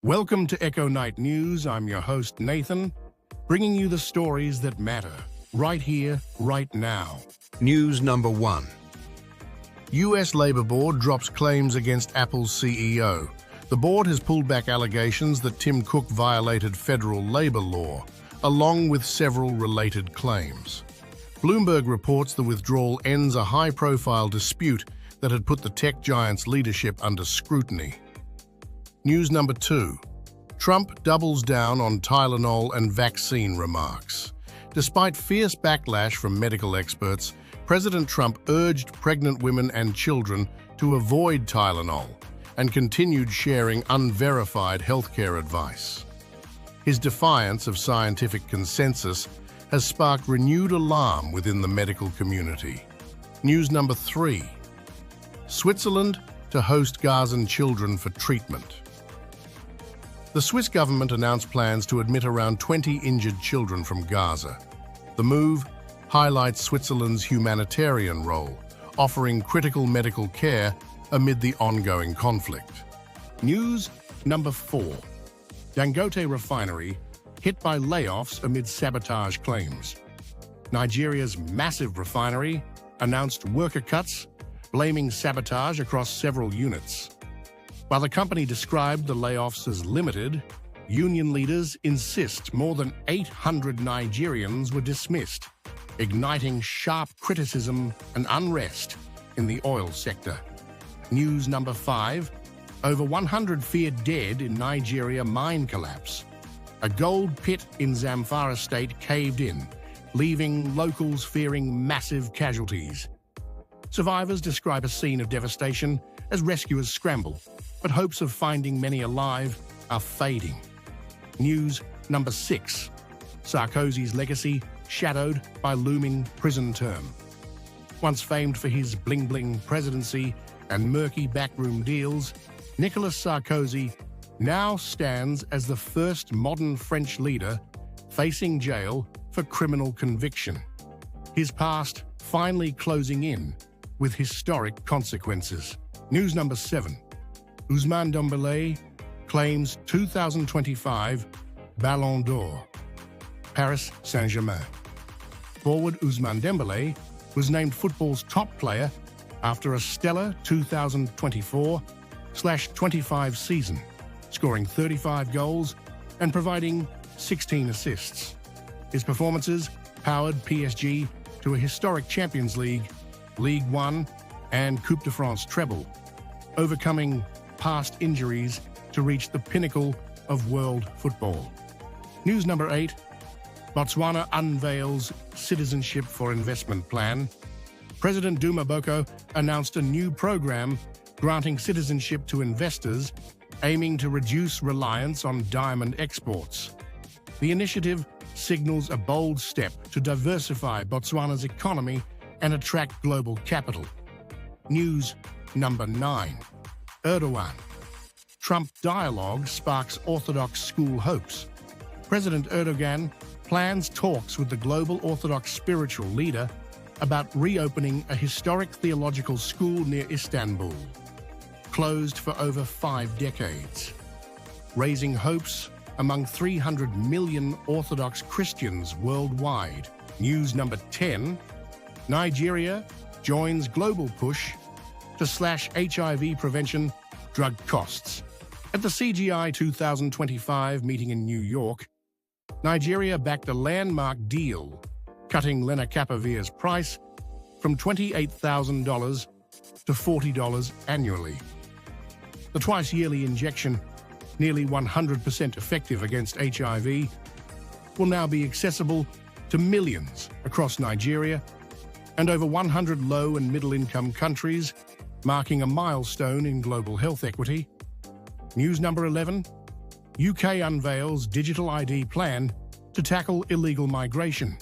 Welcome to Echo Night News. I'm your host, Nathan, bringing you the stories that matter, right here, right now. News number 1. U.S. Labor Board drops claims against Apple's CEO. The board has pulled back allegations that Tim Cook violated federal labor law, along with several related claims. Bloomberg reports the withdrawal ends a high-profile dispute that had put the tech giant's leadership under scrutiny. News number 2. Trump doubles down on Tylenol and vaccine remarks. Despite fierce backlash from medical experts, President Trump urged pregnant women and children to avoid Tylenol and continued sharing unverified healthcare advice. His defiance of scientific consensus has sparked renewed alarm within the medical community. News number 3. Switzerland to host Gazan children for treatment. The Swiss government announced plans to admit around 20 injured children from Gaza. The move highlights Switzerland's humanitarian role, offering critical medical care amid the ongoing conflict. News number 4. Dangote Refinery hit by layoffs amid sabotage claims. Nigeria's massive refinery announced worker cuts, blaming sabotage across several units. While the company described the layoffs as limited, union leaders insist more than 800 Nigerians were dismissed, igniting sharp criticism and unrest in the oil sector. News number 5. Over 100 feared dead in Nigeria mine collapse. A gold pit in Zamfara state caved in, leaving locals fearing massive casualties. Survivors describe a scene of devastation as rescuers scramble, but hopes of finding many alive are fading. News number 6. Sarkozy's legacy shadowed by looming prison term. Once famed for his bling-bling presidency and murky backroom deals, Nicolas Sarkozy now stands as the first modern French leader facing jail for criminal conviction. His past finally closing in with historic consequences. News number 7. Ousmane Dembélé claims 2025 Ballon d'Or. Paris Saint-Germain. Forward Ousmane Dembélé was named football's top player after a stellar 2024/25 season, scoring 35 goals and providing 16 assists. His performances powered PSG to a historic Champions League, Ligue 1 and Coupe de France treble, overcoming past injuries to reach the pinnacle of world football. News number 8. Botswana unveils citizenship-for-investment plan. President Duma Boko announced a new program granting citizenship to investors, aiming to reduce reliance on diamond exports. The initiative signals a bold step to diversify Botswana's economy and attract global capital. News number 9. Erdogan. Trump dialogue sparks Orthodox school hopes. President Erdogan plans talks with the global Orthodox spiritual leader about reopening a historic theological school near Istanbul, closed for over 5 decades, raising hopes among 300 million Orthodox Christians worldwide. News number 10. Nigeria joins global push to slash HIV prevention drug costs. At the CGI 2025 meeting in New York, Nigeria backed a landmark deal, cutting lenacapavir's price from $28,000 to $40 annually. The twice-yearly injection, nearly 100% effective against HIV, will now be accessible to millions across Nigeria and over 100 low- and middle-income countries, marking a milestone in global health equity. News number 11. UK unveils digital ID plan to tackle illegal migration.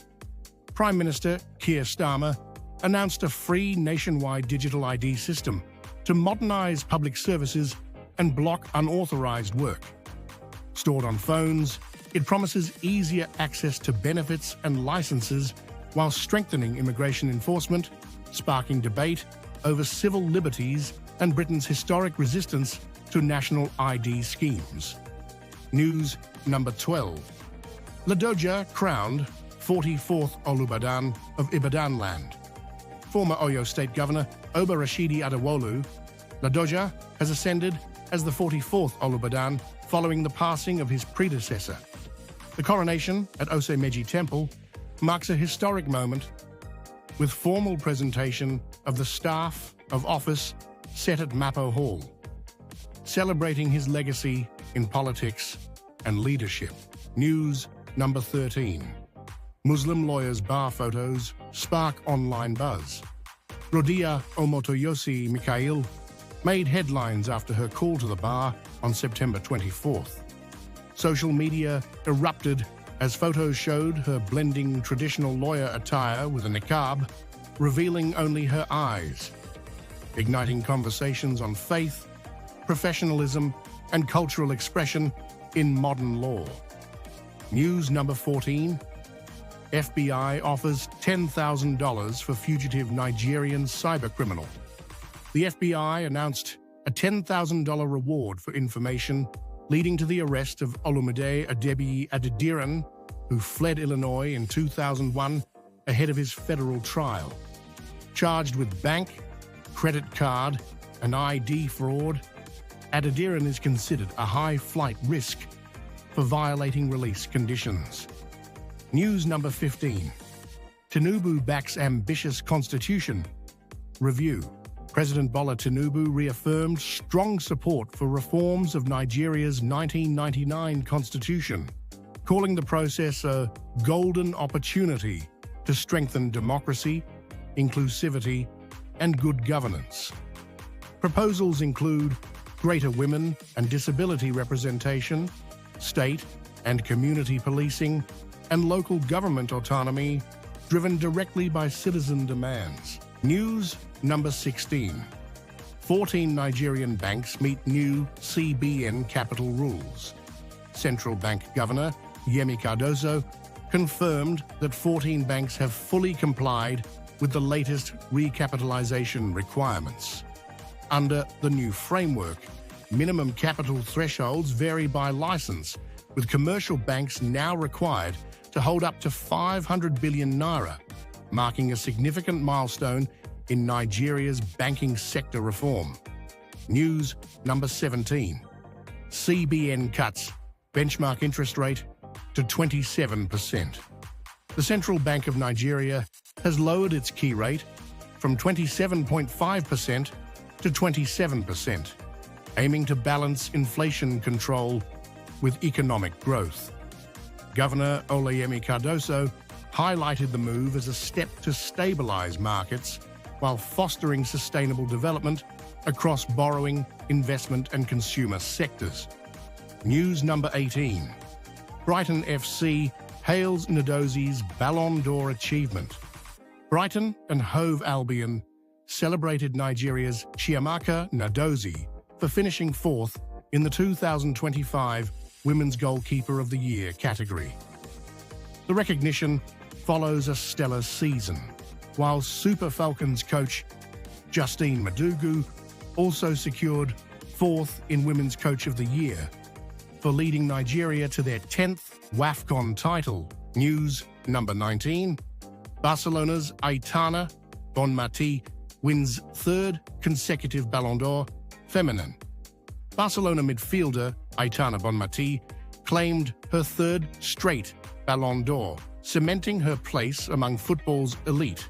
Prime Minister Keir Starmer announced a free nationwide digital ID system to modernize public services and block unauthorized work. Stored on phones, it promises easier access to benefits and licenses while strengthening immigration enforcement, sparking debate over civil liberties and Britain's historic resistance to national ID schemes. News number 12. Ladoja crowned 44th Olubadan of Ibadan land. Former Oyo State Governor Oba Rashidi Adewolu, Ladoja has ascended as the 44th Olubadan following the passing of his predecessor. The coronation at Osemeji Temple marks a historic moment with formal presentation of the staff of office set at Mapo Hall, celebrating his legacy in politics and leadership. News number 13. Muslim lawyers' bar photos spark online buzz. Rodia Omotoyosi Mikhail made headlines after her call to the bar on September 24th. Social media erupted as photos showed her blending traditional lawyer attire with a niqab, revealing only her eyes, igniting conversations on faith, professionalism, and cultural expression in modern law. News number 14. FBI offers $10,000 for fugitive Nigerian cybercriminal. The FBI announced a $10,000 reward for information leading to the arrest of Olumide Adebiyi Adediran, who fled Illinois in 2001 ahead of his federal trial. Charged with bank, credit card, and ID fraud, Adediran is considered a high-flight risk for violating release conditions. News number 15. Tinubu backs ambitious constitution review. President Bola Tinubu reaffirmed strong support for reforms of Nigeria's 1999 constitution, calling the process a golden opportunity to strengthen democracy, inclusivity, and good governance. Proposals include greater women and disability representation, state and community policing, and local government autonomy driven directly by citizen demands. News number 16. 14 Nigerian banks meet new CBN capital rules. Central Bank Governor Yemi Cardozo confirmed that 14 banks have fully complied with the latest recapitalization requirements. Under the new framework, minimum capital thresholds vary by license, with commercial banks now required to hold up to 500 billion naira, marking a significant milestone in Nigeria's banking sector reform. News number 17. CBN cuts benchmark interest rate to 27%. The Central Bank of Nigeria has lowered its key rate from 27.5% to 27%, aiming to balance inflation control with economic growth. Governor Oluyemi Cardoso highlighted the move as a step to stabilize markets while fostering sustainable development across borrowing, investment, and consumer sectors. News number 18. Brighton FC hails Nnadozie's Ballon d'Or achievement. Brighton and Hove Albion celebrated Nigeria's Chiamaka Nnadozie for finishing fourth in the 2025 Women's Goalkeeper of the Year category. The recognition follows a stellar season, while Super Falcons coach Justine Madugu also secured fourth in Women's Coach of the Year for leading Nigeria to their 10th WAFCON title. News number 19. Barcelona's Aitana Bonmatí wins third consecutive Ballon d'Or Féminin. Barcelona midfielder Aitana Bonmatí claimed her third straight Ballon d'Or, cementing her place among football's elite.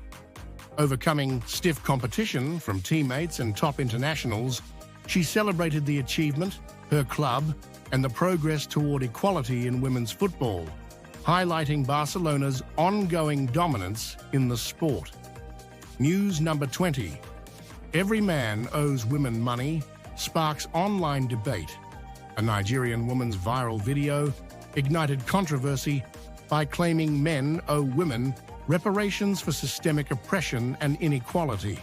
Overcoming stiff competition from teammates and top internationals, she celebrated the achievement, her club, and the progress toward equality in women's football, highlighting Barcelona's ongoing dominance in the sport. News number 20. Every man owes women money sparks online debate. A Nigerian woman's viral video ignited controversy by claiming men owe women reparations for systemic oppression and inequality.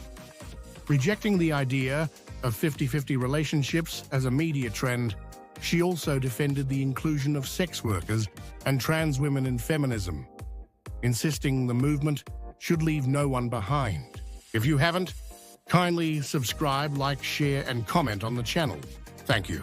Rejecting the idea of 50-50 relationships as a media trend, she also defended the inclusion of sex workers and trans women in feminism, insisting the movement should leave no one behind. If you haven't, kindly subscribe, like, share, and comment on the channel. Thank you.